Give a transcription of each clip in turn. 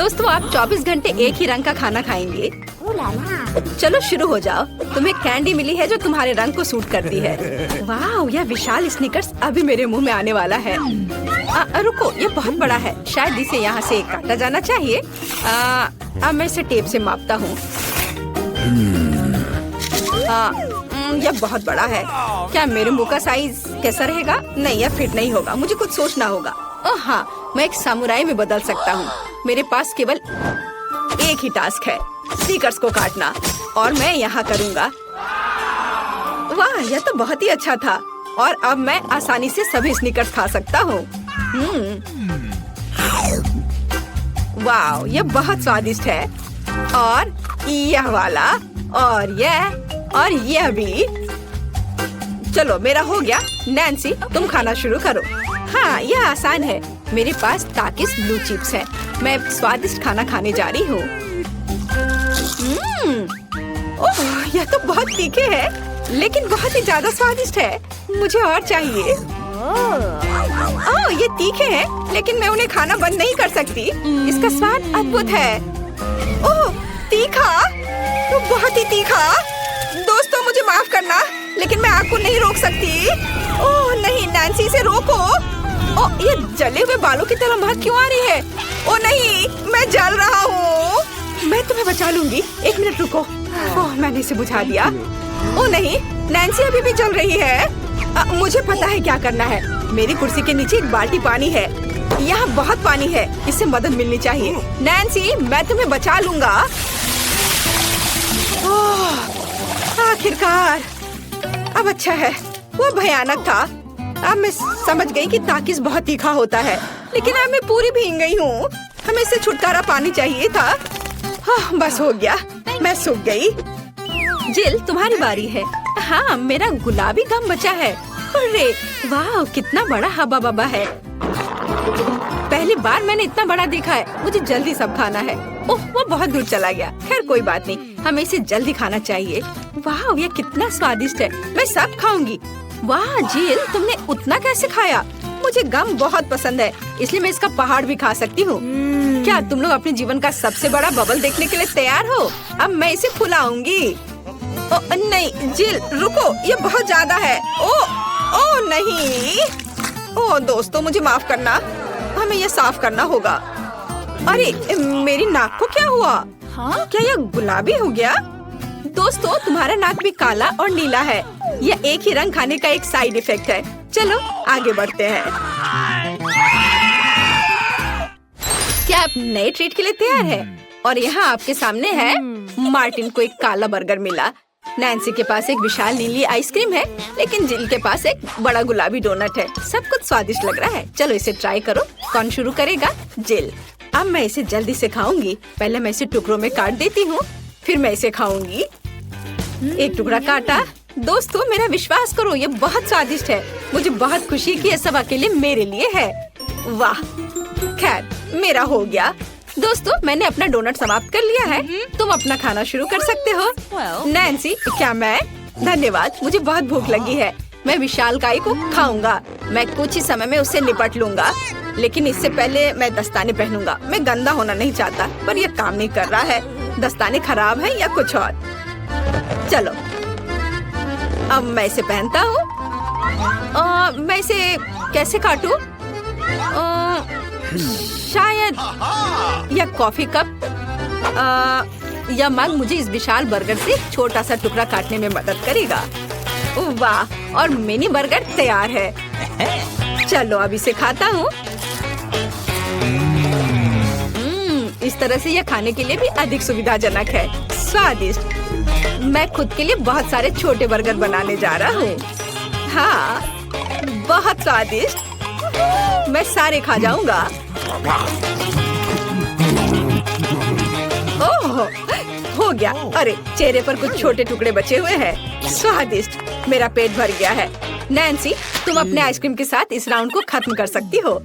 दोस्तों, आप 24 घंटे एक ही रंग का खाना खाएंगे? चलो शुरू हो जाओ। तुम्हें कैंडी मिली है जो तुम्हारे रंग को सूट करती है। वाह, यह विशाल स्निकर्स अभी मेरे मुंह में आने वाला है। रुको, ये बहुत बड़ा है, शायद इसे यहाँ से काटा जाना चाहिए। अब मैं इसे टेप से मापता हूँ। यह बहुत बड़ा है। क्या मेरे मुंह का साइज कैसा रहेगा? नहीं, यह फिट नहीं होगा। मुझे कुछ सोचना होगा। हाँ, मैं एक सामुराई में बदल सकता हूँ। मेरे पास केवल एक ही टास्क है, स्नीकर्स को काटना, और मैं यहाँ करूँगा। वाह, यह तो बहुत ही अच्छा था। और अब मैं आसानी से सभी स्नीकर्स खा सकता हूँ। वाह, यह बहुत स्वादिष्ट है। और यह वाला, और यह भी। चलो, मेरा हो गया। नैन्सी, तुम खाना शुरू करो। हाँ, यह आसान है। मेरे पास ताकिस ब्लू चिप्स है। मैं स्वादिष्ट खाना खाने जा रही हूँ। ओह, यह तो बहुत तीखे है, लेकिन बहुत ही ज्यादा स्वादिष्ट है। मुझे और चाहिए। ओह, ये तीखे हैं, लेकिन मैं उन्हें खाना बंद नहीं कर सकती। इसका स्वाद अद्भुत है। ओह, तीखा, तो बहुत ही तीखा। दोस्तों, मुझे माफ करना, लेकिन मैं आग को नहीं रोक सकती। ओह नहीं, नैन्सी, इसे रोको। ओह, ये जले हुए बालों की तरह महक क्यों आ रही है? ओह नहीं, मैं जल रहा हूँ। मैं तुम्हें बचा लूंगी। एक मिनट रुको। ओह, मैंने इसे बुझा दिया। ओह नहीं, नैन्सी अभी भी जल रही है। मुझे पता है क्या करना है। मेरी कुर्सी के नीचे एक बाल्टी पानी है। यहाँ बहुत पानी है, इससे मदद मिलनी चाहिए। नैन्सी, मैं तुम्हें बचा लूंगा। आखिरकार, अब अच्छा है। वो भयानक था। अब मैं समझ गई कि ताकिस बहुत तीखा होता है, लेकिन अब मैं पूरी भीग गई हूँ। हमें इससे छुटकारा पानी चाहिए था। बस हो गया, मैं सूख गई। जिल, तुम्हारी बारी है। हाँ, मेरा गुलाबी गम बचा है। अरे वाह, कितना बड़ा हब्बा बब्बा है। पहली बार मैंने इतना बड़ा देखा है। मुझे जल्दी सब खाना है। ओह, वो बहुत दूर चला गया। खैर कोई बात नहीं, हमें इसे जल्दी खाना चाहिए। वाह, ये कितना स्वादिष्ट है। मैं सब खाऊंगी। वाह जिल, तुमने उतना कैसे खाया? मुझे गम बहुत पसंद है, इसलिए मैं इसका पहाड़ भी खा सकती हूँ। क्या तुम लोग अपने जीवन का सबसे बड़ा बबल देखने के लिए तैयार हो? अब मैं इसे फुलाऊंगी। नहीं जिल, रुको, ये बहुत ज्यादा है। ओ नहीं। ओ दोस्तों, मुझे माफ करना, हमें ये साफ करना होगा। अरे मेरी नाक को क्या हुआ? हाँ, क्या यह गुलाबी हो गया? दोस्तों, तुम्हारा नाक भी काला और नीला है। यह एक ही रंग खाने का एक साइड इफेक्ट है। चलो आगे बढ़ते हैं। क्या आप नए ट्रीट के लिए तैयार हैं? और यहाँ आपके सामने है। मार्टिन को एक काला बर्गर मिला। नैन्सी के पास एक विशाल नीली आइसक्रीम है, लेकिन जिल के पास एक बड़ा गुलाबी डोनट है। सब कुछ स्वादिष्ट लग रहा है। चलो इसे ट्राई करो। कौन शुरू करेगा? जिल। अब मैं इसे जल्दी से खाऊंगी। पहले मैं इसे टुकड़ों में काट देती हूँ, फिर मैं इसे खाऊंगी। एक टुकड़ा काटा। दोस्तों, मेरा विश्वास करो, ये बहुत स्वादिष्ट है। मुझे बहुत खुशी है कि ये सब अकेले मेरे लिए है। वाह, खैर मेरा हो गया। दोस्तों, मैंने अपना डोनट समाप्त कर लिया है। तुम अपना खाना शुरू कर सकते हो। नैन्सी, क्या मैं? धन्यवाद, मुझे बहुत भूख लगी है। मैं विशालकाय को खाऊंगा। मैं कुछ ही समय में उससे निपट लूंगा, लेकिन इससे पहले मैं दस्ताने पहनूंगा। मैं गंदा होना नहीं चाहता, पर यह काम नहीं कर रहा है। दस्ताने खराब है या कुछ और। चलो, अब मैं इसे पहनता हूँ। मैं इसे कैसे काटूं? शायद यह कॉफी कप या मग मुझे इस विशाल बर्गर से छोटा सा टुकड़ा काटने में मदद करेगा। वाह, और मिनी बर्गर तैयार है। चलो अब इसे खाता हूँ। इस तरह से यह खाने के लिए भी अधिक सुविधाजनक है। स्वादिष्ट। मैं खुद के लिए बहुत सारे छोटे बर्गर बनाने जा रहा हूँ। हाँ, बहुत स्वादिष्ट। मैं सारे खा जाऊंगा। ओह, हो गया। अरे चेहरे पर कुछ छोटे टुकड़े बचे हुए हैं। स्वादिष्ट। मेरा पेट भर गया है। नैन्सी, तुम अपने आइसक्रीम के साथ इस राउंड को खत्म कर सकती हो।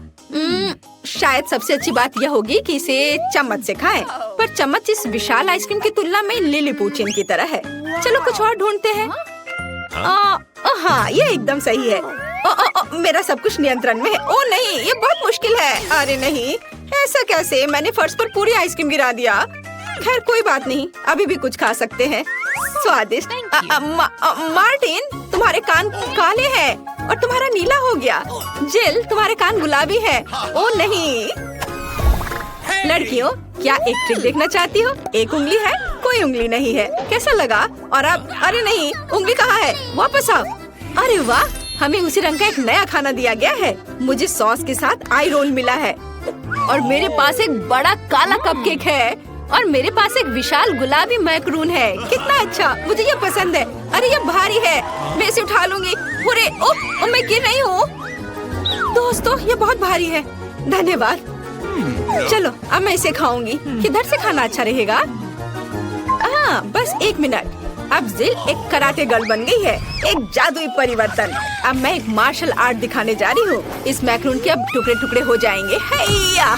शायद सबसे अच्छी बात यह होगी कि इसे चम्मच से खाएं, पर चम्मच इस विशाल आइसक्रीम की तुलना में लिलीपुचिन की तरह है। चलो कुछ और ढूंढते हैं। हाँ, ये एकदम सही है। मेरा सब कुछ नियंत्रण में है। ओ नहीं, ये बहुत मुश्किल है। अरे नहीं, ऐसा कैसे? मैंने फर्श पर पूरी आइसक्रीम गिरा दिया। खैर कोई बात नहीं, अभी भी कुछ खा सकते हैं। स्वादिष्ट। मार्टिन, तुम्हारे कान काले हैं और तुम्हारा नीला हो गया। जिल, तुम्हारे कान गुलाबी है। ओ नहीं। लड़कियों, क्या एक ट्रिक देखना चाहती हो? एक उंगली है, कोई उंगली नहीं है। कैसा लगा? और अब अरे नहीं, उंगली कहाँ है? वापस आओ। अरे वाह, हमें उसी रंग का एक नया खाना दिया गया है। मुझे सॉस के साथ आई रोल मिला है और मेरे पास एक बड़ा काला कपकेक है और मेरे पास एक विशाल गुलाबी मैक्रून है। कितना अच्छा, मुझे ये पसंद है। अरे ये भारी है, मैं इसे उठा लूंगी। अरे ओह, मैं गिर रही हूँ। दोस्तों, ये बहुत भारी है। धन्यवाद। चलो अब मैं इसे खाऊंगी। किधर से खाना अच्छा रहेगा? हाँ, बस 1 मिनट। अब जिल एक कराटे गर्ल बन गई है, एक जादुई परिवर्तन। अब मैं एक मार्शल आर्ट दिखाने जा रही हूँ। इस मैक्रून के अब टुकड़े टुकड़े हो जाएंगे। हैया,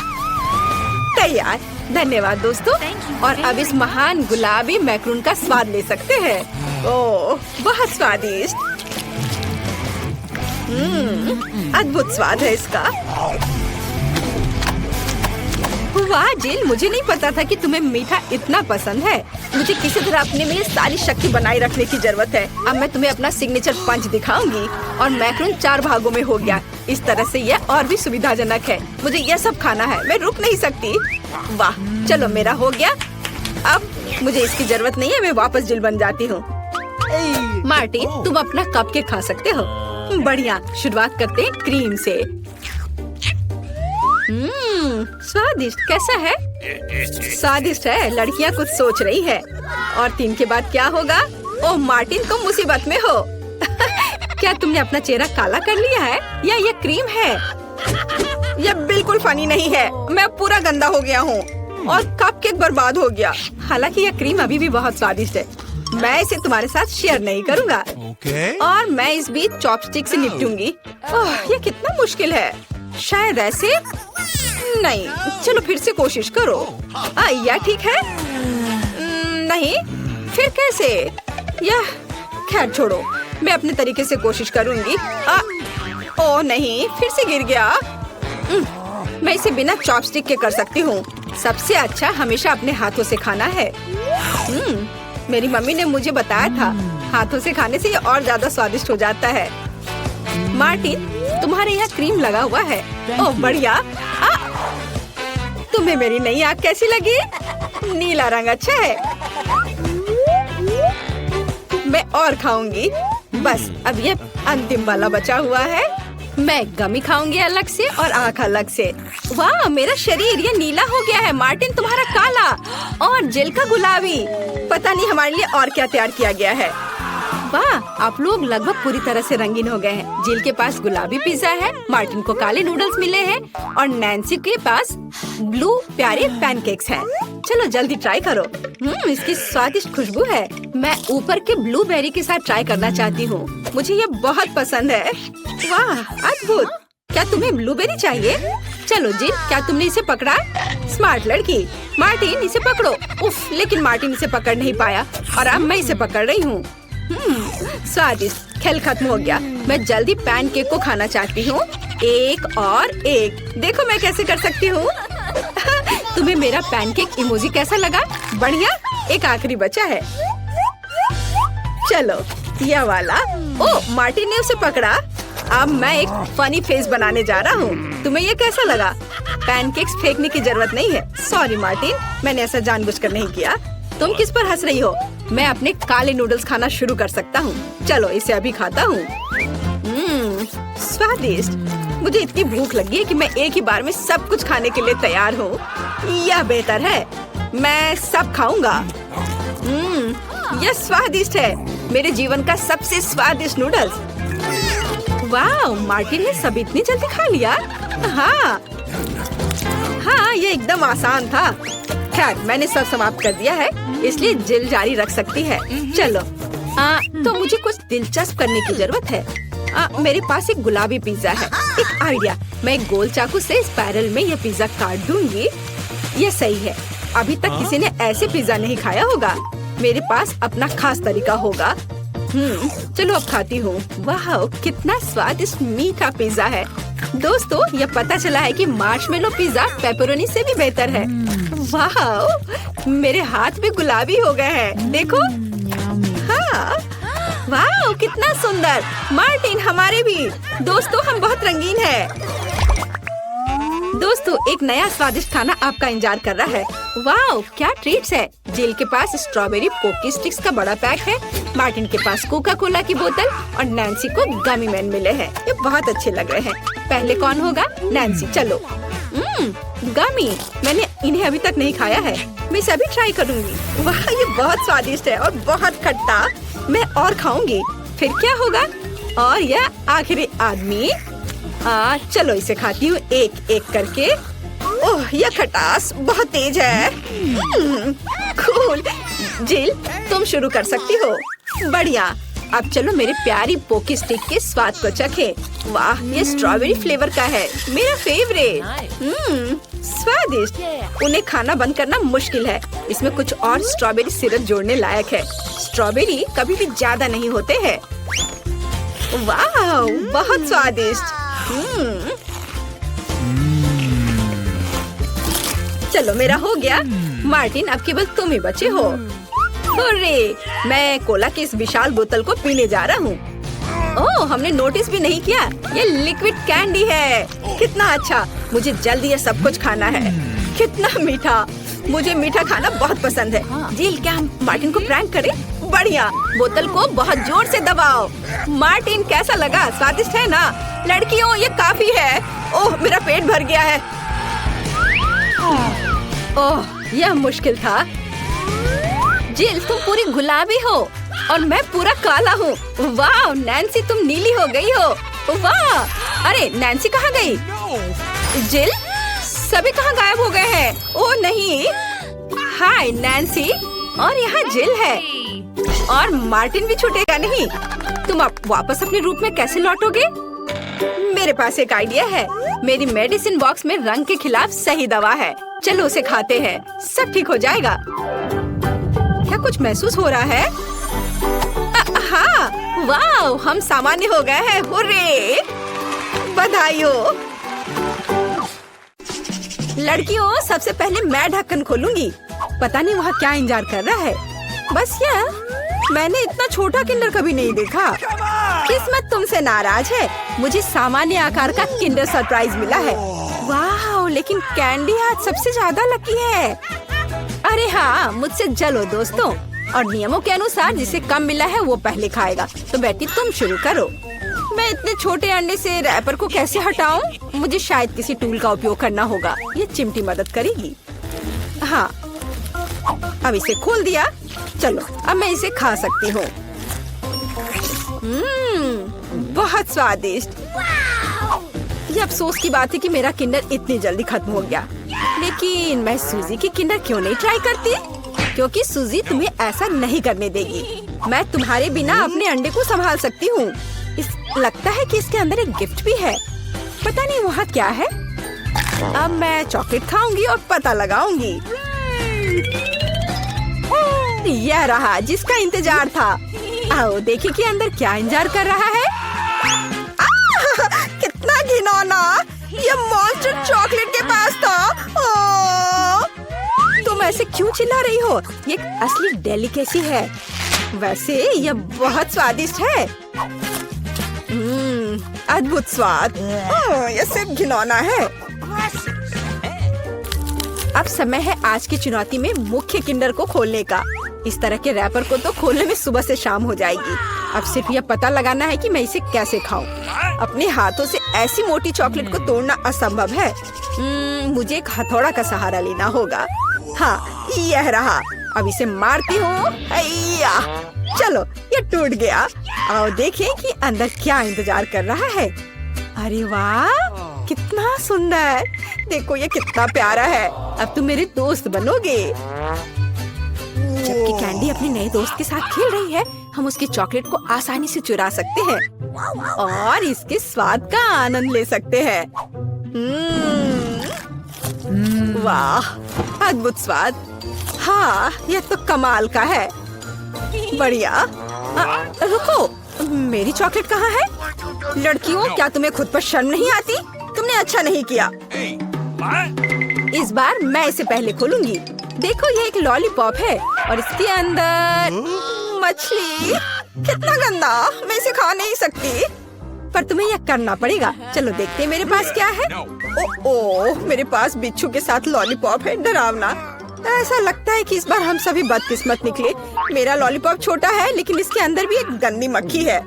तैयार। धन्यवाद दोस्तों। और अब इस महान गुलाबी मैक्रून का स्वाद ले सकते हैं। ओह, बहुत स्वादिष्ट। अद्भुत स्वाद है इसका। वाह जिल, मुझे नहीं पता था कि तुम्हें मीठा इतना पसंद है। मुझे किसी तरह अपने में सारी शक्ति बनाए रखने की जरूरत है। अब मैं तुम्हें अपना सिग्नेचर पंच दिखाऊंगी। और मैक्रून 4 भागों में हो गया। इस तरह से यह और भी सुविधाजनक है। मुझे यह सब खाना है, मैं रुक नहीं सकती। वाह, चलो मेरा हो गया। अब मुझे इसकी जरूरत नहीं है, मैं वापस जिल बन जाती हूँ। मार्टिन, तुम अपना कपकेक खा सकते हो। बढ़िया, शुरुआत करते हैं क्रीम से। स्वादिष्ट। कैसा है? स्वादिष्ट है। लड़कियाँ कुछ सोच रही है। और 3 के बाद क्या होगा? ओह मार्टिन, तुम मुसीबत में हो। क्या तुमने अपना चेहरा काला कर लिया है या ये क्रीम है? यह बिल्कुल फनी नहीं है। मैं पूरा गंदा हो गया हूँ और कपकेक बर्बाद हो गया। हालांकि यह क्रीम अभी भी बहुत स्वादिष्ट है। मैं इसे तुम्हारे साथ शेयर नहीं करूँगा। और मैं इस बीच चॉपस्टिक से निपटूंगी। ओह, यह कितना मुश्किल है। शायद ऐसे नहीं। चलो फिर से कोशिश करो। यह ठीक है? नहीं, फिर कैसे? यह खैर छोड़ो, मैं अपने तरीके से कोशिश करूंगी। ओह नहीं, फिर से गिर गया। मैं इसे बिना चॉपस्टिक के कर सकती हूँ। सबसे अच्छा हमेशा अपने हाथों से खाना है। मेरी मम्मी ने मुझे बताया था, हाथों से खाने से ये और ज्यादा स्वादिष्ट हो जाता है। मार्टिन, तुम्हारे यहाँ क्रीम लगा हुआ है। ओह बढ़िया। तुम्हें मेरी नई आँख कैसी लगी? नीला रंग अच्छा है। मैं और खाऊंगी। बस अब ये अंतिम वाला बचा हुआ है। मैं गमी खाऊंगी अलग से और आँख अलग से। वाह, मेरा शरीर ये नीला हो गया है। मार्टिन, तुम्हारा काला और जिल का गुलाबी। पता नहीं हमारे लिए और क्या तैयार किया गया है। वाह, आप लोग लगभग पूरी तरह से रंगीन हो गए हैं। जिल के पास गुलाबी पिज्जा है, मार्टिन को काले नूडल्स मिले हैं और नैन्सी के पास ब्लू प्यारे पैनकेक्स हैं। चलो जल्दी ट्राई करो। इसकी स्वादिष्ट खुशबू है। मैं ऊपर के ब्लूबेरी के साथ ट्राई करना चाहती हूँ। मुझे ये बहुत पसंद है। वाह, अद्भुत। क्या तुम्हें ब्लूबेरी चाहिए? चलो जिल, क्या तुमने इसे पकड़ा? स्मार्ट लड़की। मार्टिन, इसे पकड़ो। उफ, लेकिन मार्टिन इसे पकड़ नहीं पाया और अब मैं इसे पकड़ रही हूँ। स्वादिष्ट। खेल खत्म हो गया। मैं जल्दी पैनकेक को खाना चाहती हूँ। एक और एक। देखो मैं कैसे कर सकती हूँ। तुम्हें मेरा पैनकेक इमोजी कैसा लगा? बढ़िया। एक आखिरी बचा है। चलो यह वाला। ओह, मार्टिन ने उसे पकड़ा। अब मैं एक फनी फेस बनाने जा रहा हूँ। तुम्हें ये कैसा लगा? पैनकेक्स फेंकने की जरूरत नहीं है। सॉरी मार्टिन, मैंने ऐसा जानबूझकर नहीं किया। तुम किस पर हंस रही हो? मैं अपने काले नूडल्स खाना शुरू कर सकता हूँ। चलो इसे अभी खाता हूँ। स्वादिष्ट। मुझे इतनी भूख लगी है कि मैं एक ही बार में सब कुछ खाने के लिए तैयार हूँ। यह बेहतर है। मैं सब खाऊंगा। यह स्वादिष्ट है। मेरे जीवन का सबसे स्वादिष्ट नूडल्स। वाह, मार्टिन ने सब इतनी जल्दी खा लिया। हाँ, ये एकदम आसान था। खैर, मैंने सब समाप्त कर दिया है, इसलिए जिल जारी रख सकती है। चलो, तो मुझे कुछ दिलचस्प करने की जरूरत है। मेरे पास एक गुलाबी पिज्जा है। एक आइडिया, मैं एक गोल चाकू से स्पाइरल में यह पिज्जा काट दूंगी। यह सही है। अभी तक किसी ने ऐसे पिज्जा नहीं खाया होगा। मेरे पास अपना खास तरीका होगा। चलो अब खाती हूँ। वाह, कितना स्वादिष्ट मीठा पिज्जा है। दोस्तों, ये पता चला है कि मार्शमेलो पिज्जा पेपरोनी से भी बेहतर है। वाह, मेरे हाथ भी गुलाबी हो गए हैं। देखो। हाँ, वाह, कितना सुंदर। मार्टिन, हमारे भी। दोस्तों, हम बहुत रंगीन हैं। दोस्तों, एक नया स्वादिष्ट खाना आपका इंतजार कर रहा है। वाह, क्या ट्रीट्स है। जिल के पास स्ट्रॉबेरी पोकी स्टिक्स का बड़ा पैक है। मार्टिन के पास कोका कोला की बोतल और नैन्सी को गमी मैन मिले हैं। ये बहुत अच्छे लग रहे हैं। पहले कौन होगा? नैन्सी। चलो। गमी, मैंने इन्हें अभी तक नहीं खाया है। मैं इसे अभी ट्राई करूंगी। वाह, ये बहुत स्वादिष्ट है और बहुत खट्टा। मैं और खाऊंगी। फिर क्या होगा? और यह आखिरी आदमी। चलो इसे खाती हूँ एक एक करके। ओह, यह खटास बहुत तेज है। कूल। जिल, तुम शुरू कर सकती हो। बढ़िया। अब चलो मेरे प्यारी पोकी स्टिक के स्वाद को चखें। वाह, ये स्ट्रॉबेरी फ्लेवर का है, मेरा फेवरेट। स्वादिष्ट। उन्हें खाना बंद करना मुश्किल है। इसमें कुछ और स्ट्रॉबेरी सिरप जोड़ने लायक है। स्ट्रॉबेरी कभी भी ज्यादा नहीं होते हैं। वाह, बहुत स्वादिष्ट। चलो, मेरा हो गया। मार्टिन, अब केवल तुम ही बचे हो। हुर्रे, मैं कोला की इस विशाल बोतल को पीने जा रहा हूँ। ओह, हमने नोटिस भी नहीं किया। ये लिक्विड कैंडी है। कितना अच्छा। मुझे जल्दी ये सब कुछ खाना है। कितना मीठा। मुझे मीठा खाना बहुत पसंद है। जिल, क्या हम मार्टिन को प्रैंक करें? बढ़िया। बोतल को बहुत जोर से दबाओ। मार्टिन, कैसा लगा? स्वादिष्ट है ना? लड़कियों, ये काफी है। ओह, मेरा पेट भर गया है। ओह, यह मुश्किल था। जिल, तुम पूरी गुलाबी हो और मैं पूरा काला हूँ। वाह, नैन्सी, तुम नीली हो गई हो। वाह। अरे, नैन्सी कहाँ गई? जिल, सभी कहाँ गायब हो गए हैं? ओह नहीं। हाय नैन्सी, और यहाँ जिल है। और मार्टिन भी छूटेगा नहीं। तुम अब वापस अपने रूप में कैसे लौटोगे? मेरे पास एक आइडिया है। मेरी मेडिसिन बॉक्स में रंग के खिलाफ सही दवा है। चलो उसे खाते हैं, सब ठीक हो जाएगा। क्या कुछ महसूस हो रहा है? हाँ, वाह, हम सामान्य हो गए हैं। हुर्रे, बधाई हो। लड़कियों, सबसे पहले मैं ढक्कन खोलूंगी। पता नहीं वहाँ क्या इंतजार कर रहा है। बस यह, मैंने इतना छोटा किंडर कभी नहीं देखा। किस्मत तुमसे नाराज है। मुझे सामान्य आकार का किंडर सरप्राइज मिला है। वाह, लेकिन कैंडी आज सबसे ज्यादा लकी है। अरे हाँ, मुझसे जलो दोस्तों। और नियमों के अनुसार जिसे कम मिला है वो पहले खाएगा। तो बेटी, तुम शुरू करो। मैं इतने छोटे अंडे से रैपर को कैसे हटाऊं? मुझे शायद किसी टूल का उपयोग करना होगा। ये चिमटी मदद करेगी। हाँ, अब इसे खोल दिया। चलो, अब मैं इसे खा सकती हूँ। बहुत स्वादिष्ट। ये अफसोस की बात है कि मेरा किंडर इतनी जल्दी खत्म हो गया। लेकिन मैं सूजी की किंडर क्यों नहीं ट्राई करती? क्योंकि सूजी तुम्हें ऐसा नहीं करने देगी। मैं तुम्हारे बिना अपने अंडे को संभाल सकती हूँ। लगता है कि इसके अंदर एक गिफ्ट भी है। पता नहीं वहाँ क्या है। अब मैं चॉकलेट खाऊंगी और पता लगाऊंगी। यह रहा जिसका इंतजार था। आओ देखिए कि अंदर क्या इंतजार कर रहा है। कितना घिनौना। ये मॉन्स्टर चॉकलेट के पास था। तुम ऐसे क्यों चिल्ला रही हो? ये असली डेलिकेसी है। वैसे यह बहुत स्वादिष्ट है। अद्भुत स्वाद। यह सिर्फ घिनौना है। अब समय है आज की चुनौती में मुख्य किंडर को खोलने का। इस तरह के रैपर को तो खोलने में सुबह से शाम हो जाएगी। अब सिर्फ यह पता लगाना है कि मैं इसे कैसे खाऊं। अपने हाथों से ऐसी मोटी चॉकलेट को तोड़ना असंभव है। मुझे एक हथौड़ा का सहारा लेना होगा। हाँ, यह रहा। अब इसे मारती हूँ। चलो, ये टूट गया। आओ देखें कि अंदर क्या इंतजार कर रहा है। अरे वाह, कितना सुंदर। देखो ये कितना प्यारा है। अब तुम मेरे दोस्त बनोगे। जबकि कैंडी अपने नए दोस्त के साथ खेल रही है, हम उसकी चॉकलेट को आसानी से चुरा सकते हैं और इसके स्वाद का आनंद ले सकते हैं। वाह, अद्भुत स्वाद। हाँ, यह तो कमाल का है। बढ़िया। रुको, मेरी चॉकलेट कहाँ है? लड़कियों, क्या तुम्हें खुद पर शर्म नहीं आती? तुमने अच्छा नहीं किया। इस बार मैं इसे पहले खोलूंगी। देखो, ये एक लॉलीपॉप है और इसके अंदर मछली। कितना गंदा, मैं इसे खा नहीं सकती। पर तुम्हें यह करना पड़ेगा। चलो देखते हैं मेरे पास क्या है। ओह, मेरे पास बिच्छू के साथ लॉलीपॉप है। डरावना। ऐसा लगता है कि इस बार हम सभी बदकिस्मत निकले। मेरा लॉलीपॉप छोटा है, लेकिन इसके अंदर भी एक गंदी मक्खी है।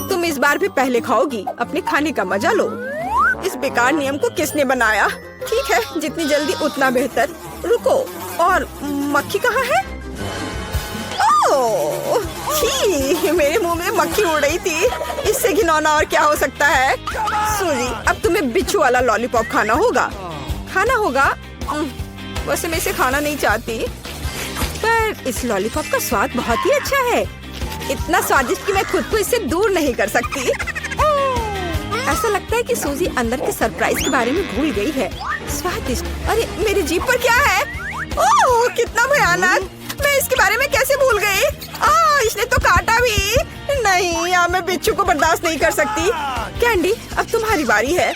तुम इस बार भी पहले खाओगी। अपने खाने का मजा लो। इस बेकार नियम को किसने बनाया? ठीक है, जितनी जल्दी उतना बेहतर। रुको, और मक्खी कहाँ है? ओह, छी, मेरे मुंह में मक्खी उड़ रही थी। इससे घिनौना और क्या हो सकता है? सूजी, अब तुम्हें बिच्छू वाला लॉलीपॉप खाना होगा। वैसे मैं इसे खाना नहीं चाहती, पर इस लॉलीपॉप का स्वाद बहुत ही अच्छा है। इतना स्वादिष्ट कि मैं खुद को इससे दूर नहीं कर सकती। ऐसा लगता है कि सूजी अंदर के सरप्राइज के बारे में भूल गई है। स्वादिष्ट। अरे, मेरी जीभ पर क्या है? ओह, कितना भयानक। मैं इसके बारे में कैसे भूल गई? इसने तो काटा भी। नहीं, अब मैं बिच्छू को बर्दाश्त नहीं कर सकती। कैंडी, अब तुम्हारी बारी है।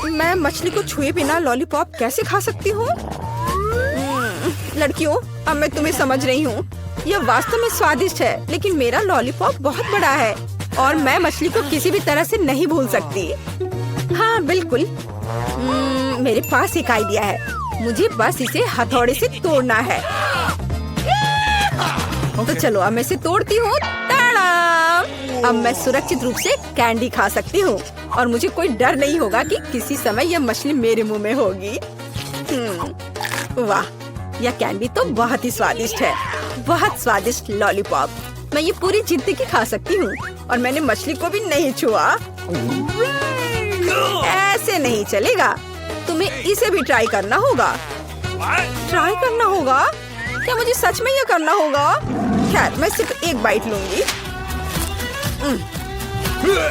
मैं मछली को छुए बिना लॉलीपॉप कैसे खा सकती हूँ? लड़कियों, अब मैं तुम्हें समझ रही हूँ। यह वास्तव में स्वादिष्ट है, लेकिन मेरा लॉलीपॉप बहुत बड़ा है और मैं मछली को किसी भी तरह से नहीं भूल सकती। हाँ, बिल्कुल। मेरे पास एक आइडिया है। मुझे बस इसे हथौड़े से तोड़ना है। तो चलो, अब मैं इसे तोड़ती हूँ। अब मैं सुरक्षित रूप से कैंडी खा सकती हूँ और मुझे कोई डर नहीं होगा कि किसी समय यह मछली मेरे मुंह में होगी। वाह, यह कैंडी तो बहुत ही स्वादिष्ट है। बहुत स्वादिष्ट लॉलीपॉप। मैं ये पूरी जिंदगी खा सकती हूँ और मैंने मछली को भी नहीं छुआ। ऐसे नहीं चलेगा। तुम्हें इसे भी ट्राई करना होगा। ट्राई करना होगा? क्या मुझे सच में यह करना होगा? खैर, मैं सिर्फ एक बाइट लूंगी।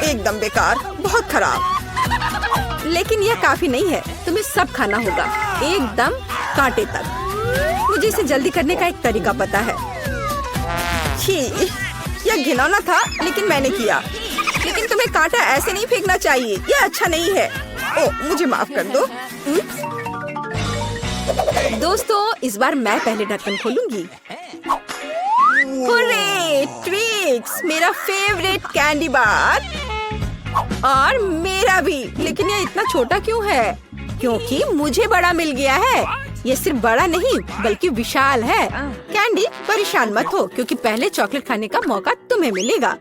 एकदम बेकार, बहुत खराब। लेकिन यह काफी नहीं है। तुम्हें सब खाना होगा, एकदम कांटे तक। मुझे इसे जल्दी करने का एक तरीका पता है। छी, यह घिनौना था, लेकिन मैंने किया। लेकिन तुम्हें कांटा ऐसे नहीं फेंकना चाहिए। यह अच्छा नहीं है। ओह, मुझे माफ कर दो। दोस्तों, इस बार मैं पहले ढक्कन खोलूंगी। हुर्रे, ट्विक्स, मेरा फेवरेट कैंडी बार। और मेरा भी। लेकिन ये इतना छोटा क्यों है? क्योंकि मुझे बड़ा मिल गया है। ये सिर्फ बड़ा नहीं, बल्कि विशाल है। कैंडी, परेशान मत हो, क्योंकि पहले चॉकलेट खाने का मौका तुम्हें मिलेगा।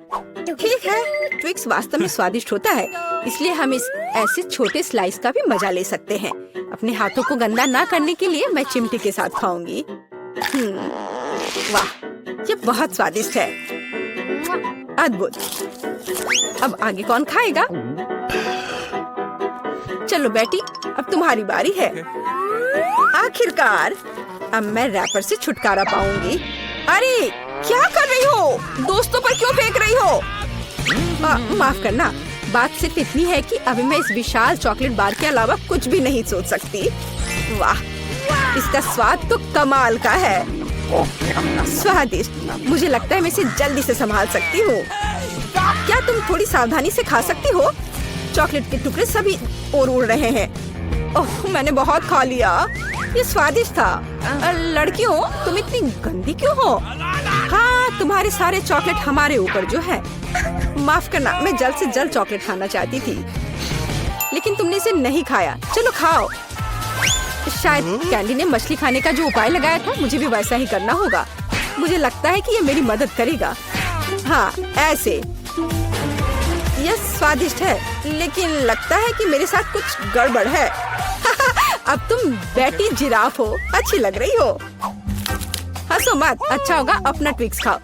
ठीक है, ट्विक्स वास्तव में स्वादिष्ट होता है, इसलिए हम इस ऐसे छोटे स्लाइस का भी मजा ले सकते हैं। अपने हाथों को गंदा ना करने के लिए मैं चिमटी के साथ खाऊंगी। वाह, ये बहुत स्वादिष्ट है। अद्भुत। अब आगे कौन खाएगा? चलो बेटी, अब तुम्हारी बारी है। आखिरकार, अब मैं रैपर से छुटकारा पाऊंगी। अरे, क्या कर रही हो? दोस्तों पर क्यों फेंक रही हो? माफ करना, बात सिर्फ इतनी है कि अभी मैं इस विशाल चॉकलेट बार के अलावा कुछ भी नहीं सोच सकती। वाह, इसका स्वाद तो कमाल का है। स्वादिष्ट। मुझे लगता है मैं इसे जल्दी से संभाल सकती हूँ। क्या तुम थोड़ी सावधानी से खा सकती हो? चॉकलेट के टुकड़े सभी और उड़ रहे हैं। ओह, मैंने बहुत खा लिया। ये स्वादिष्ट था। लड़कियों, तुम इतनी गंदी क्यों हो? हाँ, तुम्हारे सारे चॉकलेट हमारे ऊपर जो है। माफ करना, मैं जल्द से जल्द चॉकलेट खाना चाहती थी, लेकिन तुमने इसे नहीं खाया। चलो खाओ। शायद कैंडी ने मछली खाने का जो उपाय लगाया था, मुझे भी वैसा ही करना होगा। मुझे लगता है कि ये मेरी मदद करेगा। हाँ, ऐसे। यह स्वादिष्ट है, लेकिन लगता है कि मेरे साथ कुछ गड़बड़ है। अब तुम बेटी जिराफ हो, अच्छी लग रही हो। हंसो मत, अच्छा होगा अपना ट्विक्स खाओ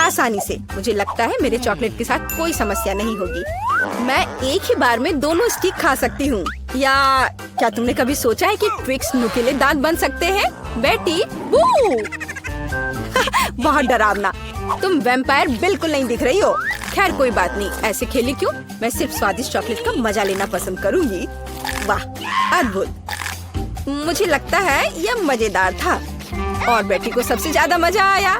आसानी से। मुझे लगता है मेरे चॉकलेट के साथ कोई समस्या नहीं होगी। मैं एक ही बार में दोनों स्टिक खा सकती हूँ। या क्या तुमने कभी सोचा है कि ट्विक्स नुकीले दांत बन सकते हैं? बेटी, बहुत डरावना। तुम वैम्पायर बिल्कुल नहीं दिख रही हो। खैर, कोई बात नहीं, ऐसे खेली क्यों? मैं सिर्फ स्वादिष्ट चॉकलेट का मजा लेना पसंद करूंगी। वाह, अद्भुत। मुझे लगता है यह मजेदार था और बेटी को सबसे ज्यादा मजा आया।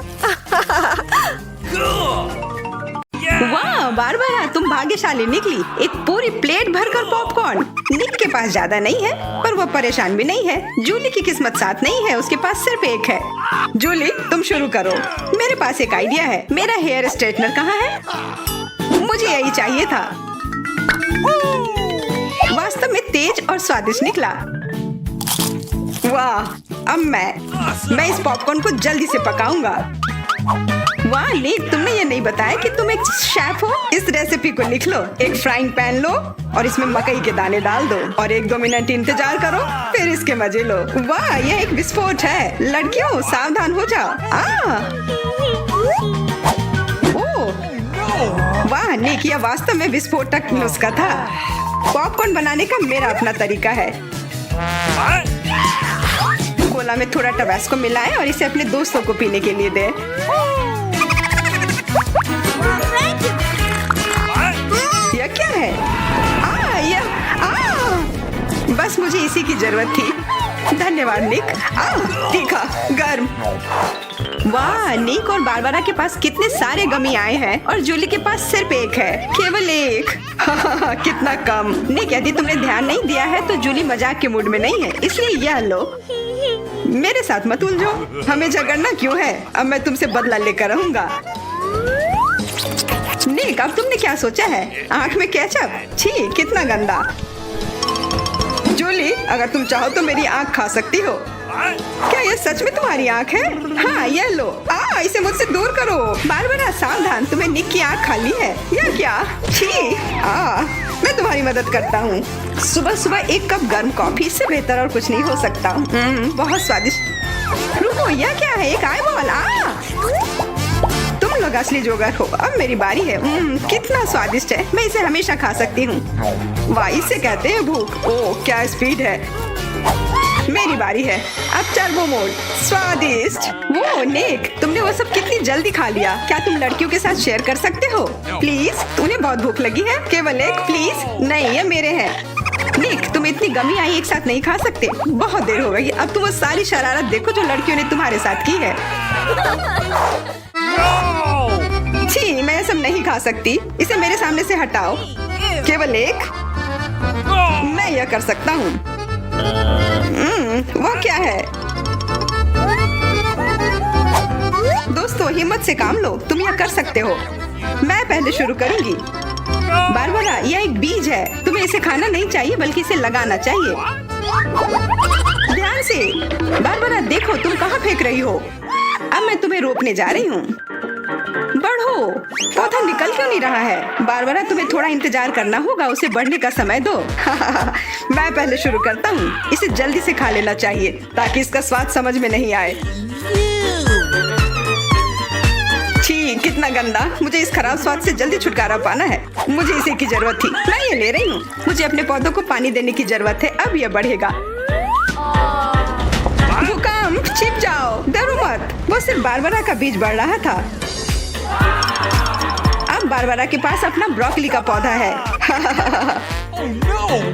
वाह बारबरा, तुम भाग्यशाली निकली। एक पूरी प्लेट भरकर पॉपकॉर्न। निक के पास ज्यादा नहीं है, पर वो परेशान भी नहीं है। जूली की किस्मत साथ नहीं है, उसके पास सिर्फ एक है। जूली, तुम शुरू करो। मेरे पास एक आइडिया है। मेरा हेयर स्ट्रेटनर कहाँ है? मुझे यही चाहिए था। वास्तव में तेज और स्वादिष्ट निकला। वाह, अब मैं इस पॉपकॉर्न को जल्दी से पकाऊंगा। वाह निक, तुमने ये नहीं बताया कि तुम एक शेफ हो। इस रेसिपी को लिख लो। एक फ्राइंग पैन लो और इसमें मकई के दाने डाल दो और 1-2 मिनट इंतजार करो, फिर इसके मजे लो। वाह, यह एक विस्फोट है। लड़कियों, सावधान हो जाओ। ओह, वाह निक, यह वास्तव में विस्फोटक नुस्खा था। पॉपकॉर्न बनाने का मेरा अपना तरीका है। कोला में थोड़ा टबास्को मिलाएं और इसे अपने दोस्तों को पीने के लिए दें। यह क्या है? बस मुझे इसी की जरूरत थी। धन्यवाद निक। तीखा, गर्म। वाह, निक और बारबरा के पास कितने सारे गमी आए हैं और जूली के पास सिर्फ एक है। केवल एक। कितना कम। निक, यदि तुमने ध्यान नहीं दिया है तो जूली मजाक के मूड में नहीं है, इसलिए यह लो। मेरे साथ मत उलझो। हमें झगड़ना क्यों है? अब मैं तुमसे बदला लेकर रहूंगा। निक, अब तुमने क्या सोचा है? आँख में केचप? छी, कितना गंदा। जूली, अगर तुम चाहो तो मेरी आँख खा सकती हो। क्या यह सच में तुम्हारी आँख है? हाँ, यह लो। इसे मुझसे दूर करो। बारबरा, सावधान, तुम्हें निक की आँख खाली है। यह क्या? छी। मैं तुम्हारी मदद करता हूँ। सुबह सुबह एक कप गर्म कॉफी, से बेहतर और कुछ नहीं हो सकता। बहुत स्वादिष्ट। रुको, यह क्या है? एक आईबॉल। तुम लोग असली जोगर हो। अब मेरी बारी है। कितना स्वादिष्ट है। मैं इसे हमेशा खा सकती हूँ। वाह, इसे कहते हैं भूख। ओह, क्या स्पीड है। मेरी बारी है। अब टर्बो मोड। स्वादिष्ट। वो निक, तुमने वो सब कितनी जल्दी खा लिया। क्या तुम लड़कियों के साथ शेयर कर सकते हो? प्लीज, उन्हें बहुत भूख लगी है। केवल एक, प्लीज। नहीं, ये मेरे हैं। निक, तुम इतनी गमी आई एक साथ नहीं खा सकते। बहुत देर हो गई। अब तुम वो सारी शरारत देखो जो लड़कियों ने तुम्हारे साथ की है। छी, मैं ये सब नहीं खा सकती। इसे मेरे सामने से हटाओ। केवल एक। मैं यह कर सकता हूँ। वो क्या है? दोस्तों, हिम्मत से काम लो। तुम यह कर सकते हो। मैं पहले शुरू करूंगी। बारबरा, यह एक बीज है। तुम्हें इसे खाना नहीं चाहिए, बल्कि इसे लगाना चाहिए। ध्यान से। बारबरा, देखो तुम कहाँ फेंक रही हो। अब मैं तुम्हें रोकने जा रही हूँ। बढ़ो। पौधा निकल क्यों नहीं रहा है? बारबरा, तुम्हें थोड़ा इंतजार करना होगा। उसे बढ़ने का समय दो। मैं पहले शुरू करता हूँ। इसे जल्दी से खा लेना चाहिए ताकि इसका स्वाद समझ में नहीं आए। छी, कितना गंदा। मुझे इस खराब स्वाद से जल्दी छुटकारा पाना है। मुझे इसे की जरूरत थी। मैं ये ले रही हूँ। मुझे अपने पौधों को पानी देने की जरूरत है। अब यह बढ़ेगा। भूकंप, छिप जाओ। डरो मत। वो सिर्फ बारबरा का बीज बढ़ रहा था। अब बारबरा के पास अपना ब्रोकली का पौधा है।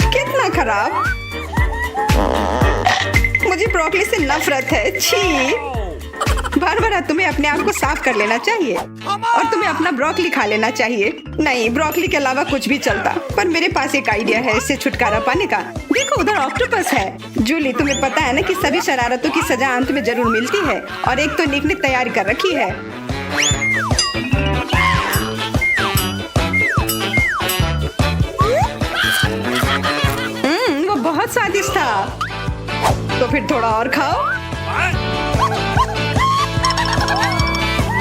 कितना खराब। मुझे ब्रोकली से नफरत है। छी। बारबरा, तुम्हें अपने आप को साफ कर लेना चाहिए और तुम्हें अपना ब्रोकली खा लेना चाहिए। नहीं, ब्रोकली के अलावा कुछ भी चलता, पर मेरे पास एक आइडिया है इससे छुटकारा पाने का। देखो, उधर ऑक्टोपस है। जूली, तुम्हें पता है ना कि सभी शरारतों की सजा अंत में जरूर मिलती है, और एक तो निक ने तैयारी कर रखी है। वो बहुत स्वादिष्ट था। तो फिर थोड़ा और खाओ।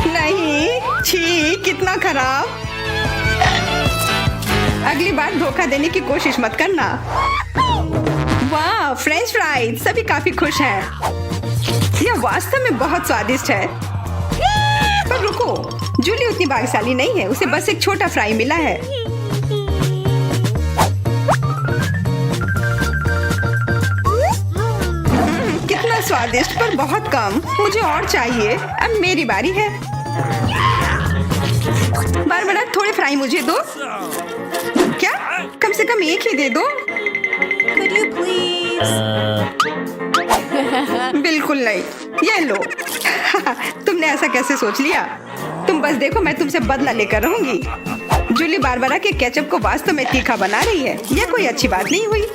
नहीं, छी, कितना खराब। अगली बार धोखा देने की कोशिश मत करना। वाह, फ्रेंच फ्राइज। सभी काफी खुश हैं। यह वास्तव में बहुत स्वादिष्ट है। पर रुको, जूली उतनी भाग्यशाली नहीं है। उसे बस एक छोटा फ्राई मिला है। कितना स्वादिष्ट, पर बहुत कम। मुझे और चाहिए। अब मेरी बारी है। बारबरा, थोड़े फ्राई मुझे दो। क्या? कम से कम एक ही दे दो। Could you please? बिल्कुल नहीं। ये लो। तुमने ऐसा कैसे सोच लिया? तुम बस देखो, मैं तुमसे बदला लेकर रहूंगी। जूली बारबरा के केचप को वास्तव में तीखा बना रही है। यह कोई अच्छी बात नहीं हुई।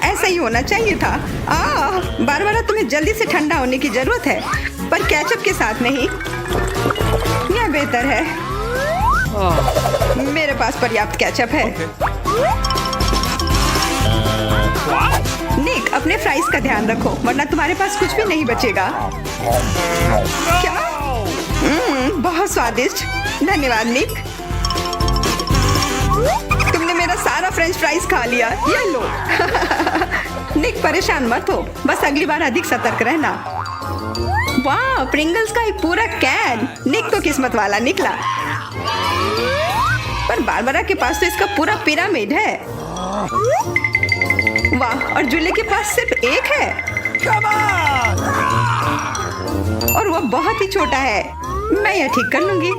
ऐसा ही होना चाहिए था। बारबरा, तुम्हें जल्दी से ठंडा होने की जरूरत है, पर केचप के साथ नहीं। यह बेहतर है। मेरे पास पर्याप्त केचप है। निक, अपने फ्राइज का ध्यान रखो, वरना तुम्हारे पास कुछ भी नहीं बचेगा। क्या? बहुत स्वादिष्ट। धन्यवाद निक। तुमने मेरा सारा फ्रेंच फ्राइज खा लिया। ये लो। निक, परेशान मत हो, बस अगली बार अधिक सतर्क रहना। वाह, प्रिंगल्स का एक पूरा कैन। निक तो किस्मत वाला निकला। पर बारबरा के पास तो इसका पूरा पिरामिड है। वाह, और जूली के पास सिर्फ एक है। और वो बहुत ही छोटा है। मैं यह ठीक कर लूंगी।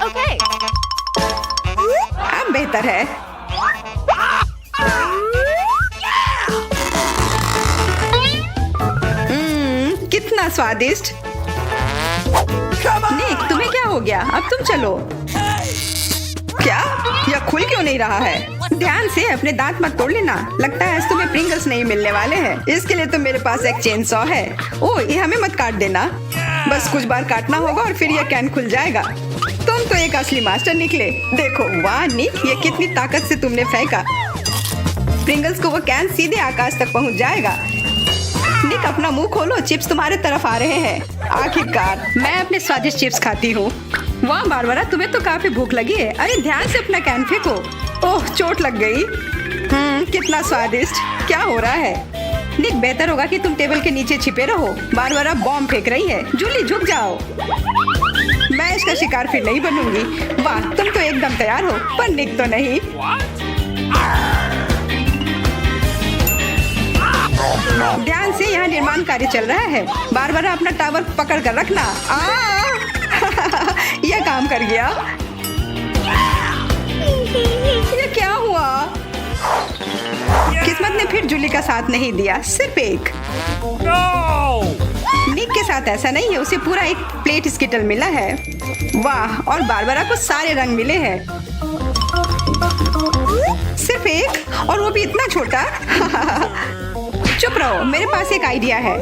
Okay. अब बेहतर है। कितना स्वादिष्ट। निक, तुम्हें क्या हो गया? अब तुम चलो। क्या? यह खुल क्यों नहीं रहा है? ध्यान से, अपने दांत मत तोड़ लेना। लगता है आज तुम्हें प्रिंगल्स नहीं मिलने वाले हैं। इसके लिए तो मेरे पास एक चेन सॉ है। ओह, ये हमें मत काट देना। बस कुछ बार काटना होगा और फिर यह कैन खुल जाएगा। तुम तो एक असली मास्टर निकले। देखो, वाह निक, ये कितनी ताकत से तुमने फेंका। प्रिंगल्स को वो कैन सीधे आकाश तक पहुंच जाएगा। निक, अपना मुंह खोलो, चिप्स तुम्हारे तरफ आ रहे हैं। आखिरकार मैं अपने स्वादिष्ट चिप्स खाती हूँ। वाह बारबरा, तुम्हें तो काफी भूख लगी है। अरे ध्यान से अपना कैन फेंको। ओह, चोट लग गई। कितना स्वादिष्ट। क्या हो रहा है? निक, बेहतर होगा कि तुम टेबल के नीचे छिपे रहो। बारबरा बॉम्ब फेंक रही है। जूली, झुक जाओ। मैं इसका शिकार फिर नहीं बनूंगी। वाह, तुम तो एकदम तैयार हो, पर निक तो नहीं। ध्यान से, यहाँ निर्माण कार्य चल रहा है। बारबरा, अपना टावर पकड़ कर रखना। यह काम कर गया। यह क्या हुआ? किस्मत ने फिर जूली का साथ नहीं दिया, सिर्फ एक। निक के साथ ऐसा नहीं है, उसे पूरा एक प्लेट स्किटल मिला है। वाह, और बारबरा को सारे रंग मिले हैं। सिर्फ एक, और वो भी इतना छोटा। चुप रहो, मेरे पास एक आइडिया है।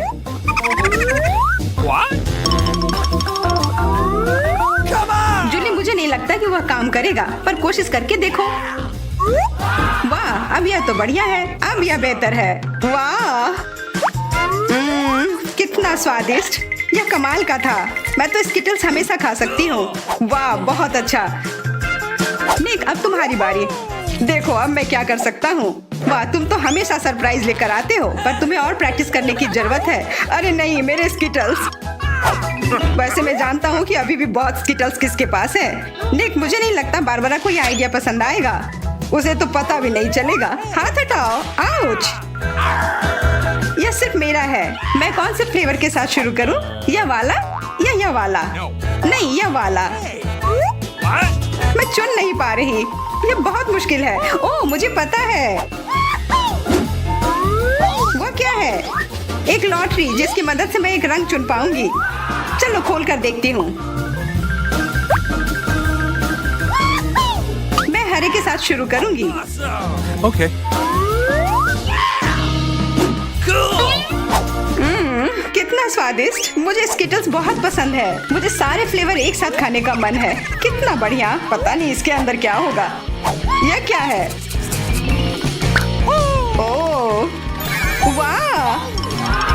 जूली, मुझे नहीं लगता कि वह काम करेगा, पर कोशिश करके देखो। वाह, अब यह तो बढ़िया है। अब यह बेहतर है। वाह, कितना स्वादिष्ट। यह कमाल का था। मैं तो स्किटल्स हमेशा खा सकती हूँ। वाह, बहुत अच्छा। निक, अब तुम्हारी बारी। देखो अब मैं क्या कर सकता हूँ। वाह, तुम तो हमेशा सरप्राइज लेकर आते हो, पर तुम्हें और प्रैक्टिस करने की जरूरत है। अरे नहीं, मेरे स्किटल्स। वैसे मैं जानता हूँ कि अभी भी बहुत स्किटल्स किसके पास है। निक, मुझे नहीं लगता बारबरा को ये आइडिया पसंद आएगा। उसे तो पता भी नहीं चलेगा। हाथ हटाओ। आउच। यह सिर्फ मेरा है। मैं कौन से फ्लेवर के साथ शुरू करूं? यह वाला या यह वाला? नहीं, यह वाला। मैं चुन नहीं पा रही। यह बहुत मुश्किल है। ओह, मुझे पता है। वो क्या है? एक लॉटरी, जिसकी मदद से मैं एक रंग चुन पाऊंगी। चलो खोल कर देखती हूँ। मैं हरे के साथ शुरू करूंगी। Okay. कितना स्वादिष्ट। मुझे स्किटल्स बहुत पसंद है। मुझे सारे फ्लेवर एक साथ खाने का मन है। कितना बढ़िया। पता नहीं इसके अंदर क्या होगा। यह क्या है? ओह, वाह।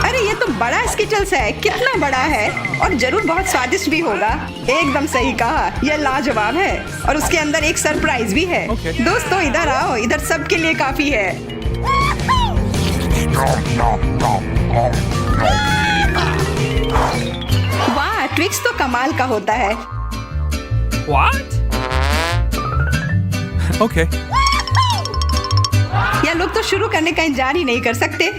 अरे ये तो बड़ा स्किटल्स है। कितना बड़ा है, और जरूर बहुत स्वादिष्ट भी होगा। एकदम सही कहा, यह लाजवाब है। और उसके अंदर एक सरप्राइज भी है। Okay. दोस्तों, इधर आओ। इधर सबके लिए काफी है। वाह, ट्विक्स तो कमाल का होता है। What? Okay. या लोग तो शुरू करने का इंतजार ही नहीं कर सकते।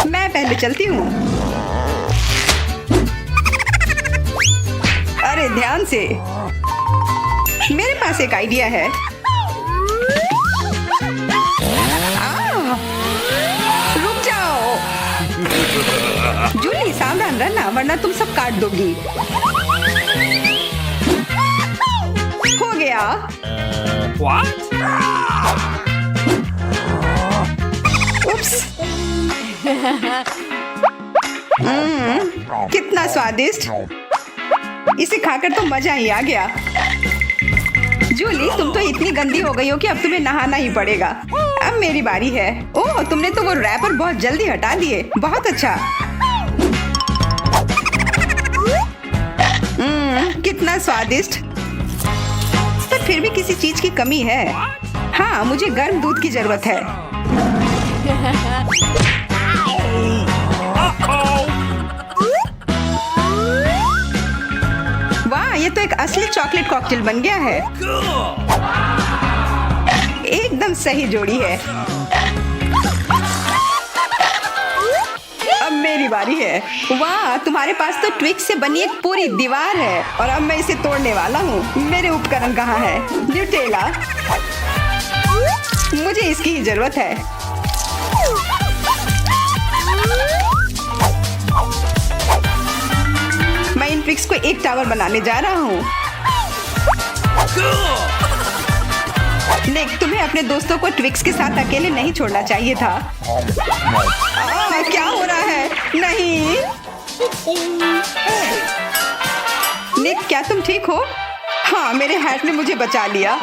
मैं पहले चलती हूँ। अरे ध्यान से, मेरे पास एक आइडिया है। रुक जाओ जूली, सावधान रहना वरना तुम सब काट दोगी। हो गया। उप्स। कितना स्वादिष्ट, इसे खाकर तो मजा ही आ गया। जूली, तुम तो इतनी गंदी हो गई हो कि अब तुम्हें नहाना ही पड़ेगा। अब मेरी बारी है। ओह, तुमने तो वो रैपर बहुत जल्दी हटा दिए। बहुत अच्छा। कितना स्वादिष्ट, पर फिर भी किसी चीज की कमी है। हाँ, मुझे गर्म दूध की जरूरत है। वाह, ये तो एक असली चॉकलेट कॉकटेल बन गया है। एकदम सही जोड़ी है। अब मेरी बारी है। वाह, तुम्हारे पास तो ट्विक्स से बनी एक पूरी दीवार है और अब मैं इसे तोड़ने वाला हूँ। मेरे उपकरण कहाँ है? न्यूटेला, मुझे इसकी ही जरूरत है। मैं इन ट्विक्स को एक टावर बनाने जा रहा हूँ। निक, तुम्हें अपने दोस्तों को ट्विक्स के साथ अकेले नहीं छोड़ना चाहिए था। क्या हो रहा है? नहीं निक, क्या तुम ठीक हो? हाँ, मेरे हैट ने मुझे बचा लिया।